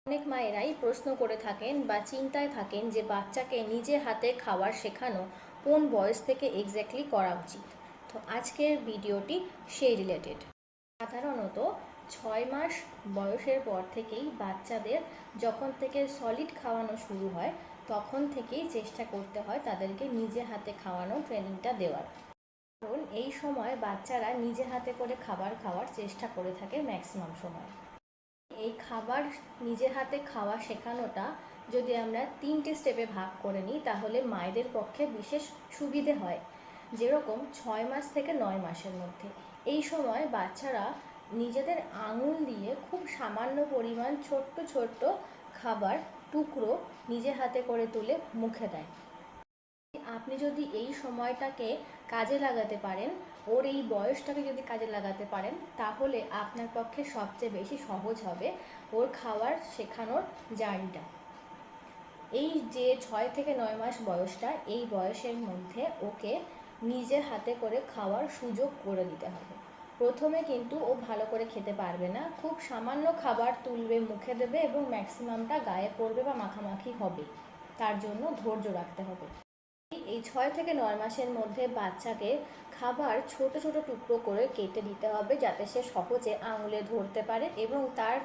অনেক মায়েরাই প্রশ্ন করে থাকেন বা চিন্তায় থাকেন যে বাচ্চাকে নিজে হাতে খাবার শেখানো কোন বয়স থেকে এক্স্যাক্টলি করা উচিত। তো আজকের ভিডিওটি সেই রিলেটেড। সাধারণত 6 মাস বয়সের পর থেকেই বাচ্চাদের যখন থেকে সলিড খাওয়ানো শুরু হয় তখন থেকেই চেষ্টা করতে হয় তাদেরকে নিজে হাতে খাওয়ানো ট্রেনিংটা দেওয়ার। কারণ এই সময় বাচ্চারা নিজে হাতে করে খাবার খাওয়ার চেষ্টা করে থাকে ম্যাক্সিমাম সময়। এই খাবার নিজে হাতে খাওয়া শেখানোটা যদি আমরা 3টে স্টেপে ভাগ করে নিই তাহলে মায়েদের পক্ষে বিশেষ সুবিধে হয়। যেরকম 6 মাস থেকে 9 মাসের মধ্যে এই সময় বাচ্চারা নিজেদের আঙুল দিয়ে খুব সামান্য পরিমাণ ছোট্ট ছোট্ট খাবার টুকরো নিজে হাতে করে তুলে মুখে দেয়। আপনি যদি এই সময়টাকে কাজে লাগাতে পারেন, ওর এই বয়সটাকে যদি কাজে লাগাতে পারেন, তাহলে আপনার পক্ষে সবচেয়ে বেশি সহজ হবে ওর খাবার শেখানোর জার্নিটা। এই যে 6 থেকে 9 মাস বয়সটা, এই বয়সের মধ্যে ওকে নিজে হাতে করে খাওয়ার সুযোগ করে দিতে হবে। প্রথমে কিন্তু ও ভালো করে খেতে পারবে না, খুব সামান্য খাবার তুলবে, মুখে দেবে এবং ম্যাক্সিমামটা গায়ে পড়বে বা মাখামাখি হবে। তার জন্য ধৈর্য রাখতে হবে। এই 6 থেকে 9 মাসের মধ্যে বাচ্চাকে খাবার ছোট ছোট টুকরো করে কেটে দিতে হবে যাতে সে সহজে আঙুলে ধরতে পারে এবং তার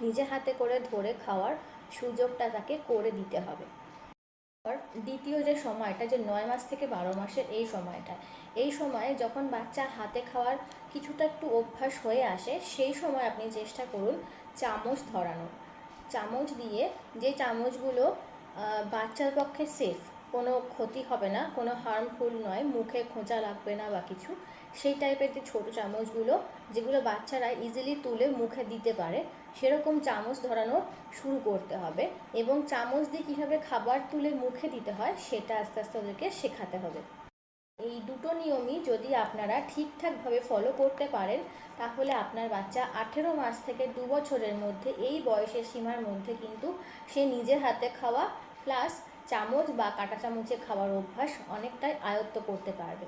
নিজে হাতে করে ধরে খাওয়ার সুযোগটা তাকে করে দিতে হবে। দ্বিতীয় যে সময়টা, যে 9 মাস থেকে 12 মাসের এই সময়ে যখন বাচ্চা হাতে খাওয়ার কিছুটা একটু অভ্যাস হয়ে আসে, সেই সময় আপনি চেষ্টা করুন চামচ ধরানোর। চামচ দিয়ে, যে চামচগুলো বাচ্চার পক্ষে সেফ, কোনো ক্ষতি হবে না, কোনো হার্মফুল নয়, মুখে খোঁচা লাগবে না বা কিছু, সেই টাইপের যে ছোটো চামচগুলো যেগুলো বাচ্চারা ইজিলি তুলে মুখে দিতে পারে, সেরকম চামচ ধরানো শুরু করতে হবে এবং চামচ দিয়ে কীভাবে খাবার তুলে মুখে দিতে হয় সেটা আস্তে আস্তে ওদেরকে শেখাতে হবে। এই দুটো নিয়মই যদি আপনারা ঠিকঠাকভাবে ফলো করতে পারেন তাহলে আপনার বাচ্চা 18 মাস থেকে 2 বছরের মধ্যে, এই বয়সের সীমার মধ্যে কিন্তু সে নিজে হাতে খাওয়া প্লাস চামচ বা কাঁটা চামচে খাওয়ার অভ্যাস অনেকটাই আয়ত্ত করতে পারবে।